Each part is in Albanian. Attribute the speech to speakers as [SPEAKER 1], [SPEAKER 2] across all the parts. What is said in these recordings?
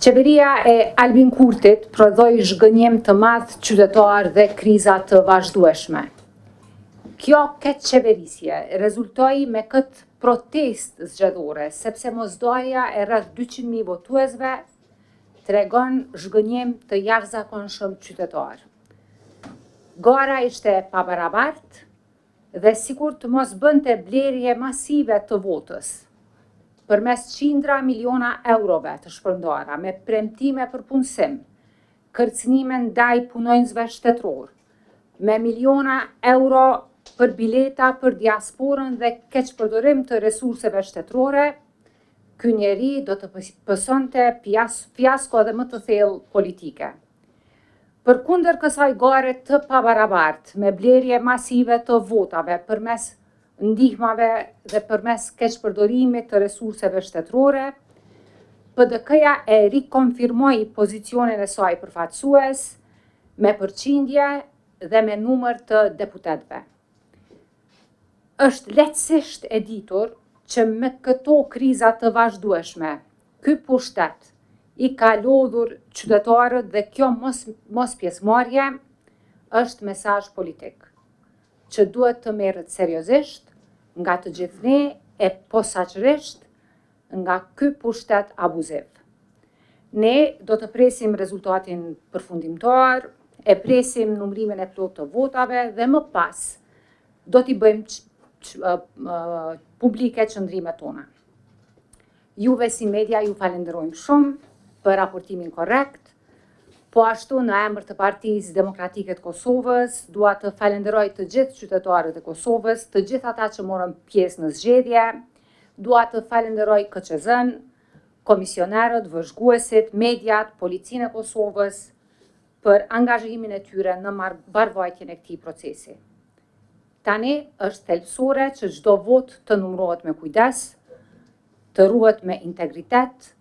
[SPEAKER 1] Qeveria e Albin Kurtit prodhoi zhgënjim të madh qytetar dhe kriza të vazhdueshme. Kjo këtë qeverisje rezultoi me këtë protest zgjedhore, sepse mosdoja e rreth 200.000 votuesve tregon zhgënjim të jashtëzakonshëm qytetar. Gara ishte pabarabartë dhe sikur të mos bënte blerje masive të votës, përmes qindra miliona eurove të shpërndara, me premtime për punësim, kërcënime ndaj punonjësve shtetëror, me miliona euro për bileta për diasporën dhe keqpërdorim të resurseve shtetërore, ky njeri do të pësonte fiasko dhe më të thellë politike. Përkundër kësaj gare të pabarabartë, me blerje masive të votave përmes ndihmave dhe përmes keqpërdorimit të resurseve shtetërore, PDK-ja e rikonfirmoi pozicionin e saj përfaqësues me përqindje dhe me numër të deputetëve. Është lehtësisht e ditur që me këto kriza të vazhdueshme, ky pushtet i ka lodhur qytetarët dhe kjo mos pjesëmarrje është mesazh politik që duhet të merret seriozisht nga të gjithë ne e posaçërisht nga ky pushtet abuziv. Ne do të presim rezultatin përfundimtar, e presim numrimin e plotë të votave dhe më pas do t'i bëjmë publike qëndrimet tona. Juve si media ju falenderojmë shumë për raportimin korrekt, po ashtu në emër të Partisë Demokratike të Kosovës, dua të falenderoj të gjithë qytetarët e Kosovës, të gjithë ata që morën pjesë në zgjedhje, dua të falenderoj KQZ-n, komisionerët, vëzhguesit, mediat, policinë e Kosovës për angazhimin e tyre në mbarvajtjen e këtij procesi. Tani është thelbësore që çdo vot të numërohet me kujdes, të ruhet me integritet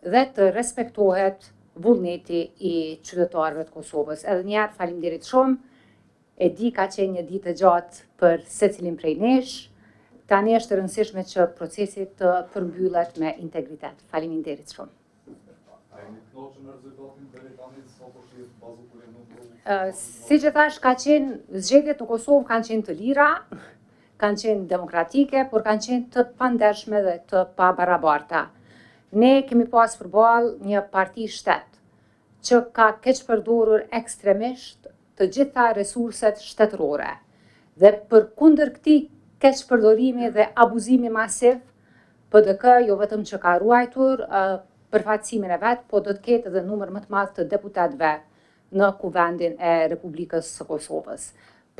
[SPEAKER 1] dhe të respektohet vullneti i qytetarëve të Kosovës. Edhe një herë faleminderit shumë, e di ka qenë një ditë e gjatë për secilin prej nesh, tani është e rëndësishme që procesi të përmbyllet me integritet. Faleminderit shumë. Si që thash, ka qenë zgjedhjet në Kosovë kanë qenë të lira, kanë qenë demokratike, por kanë qenë të pandershme dhe të pabarabarta. Ne kemi pas përballë një parti shtet që ka keqpërdorur ekstremisht të gjitha resurset shtetërore. Dhe përkundër këtij keqpërdorimi dhe abuzimi masiv, PDK jo vetëm që ka ruajtur përfaqësimin e vet, po do të ketë edhe numër më të madh të deputetëve në Kuvendin e Republikës së Kosovës.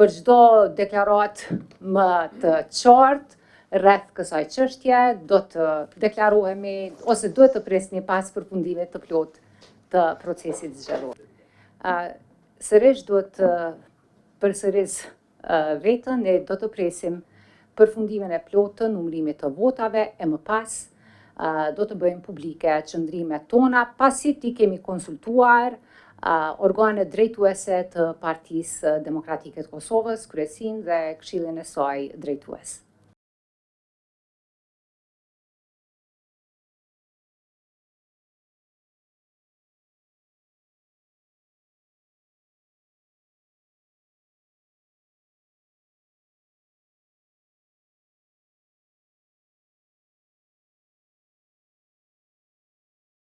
[SPEAKER 1] Për çdo deklaratë më të qartë rreth kësaj çështje, do të deklarohemi ose duhet të presni pas përfundimit të plotë të procesit zgjedhor. Sërish duhet të përsëris vetën, ne do të presim përfundimin e plotë të numërimit të votave e më pas do të bëjmë publike qëndrimet tona, pasi ti kemi konsultuar organet drejtuese të Partisë Demokratike të Kosovës, Kryesinë dhe Këshillin e saj drejtues.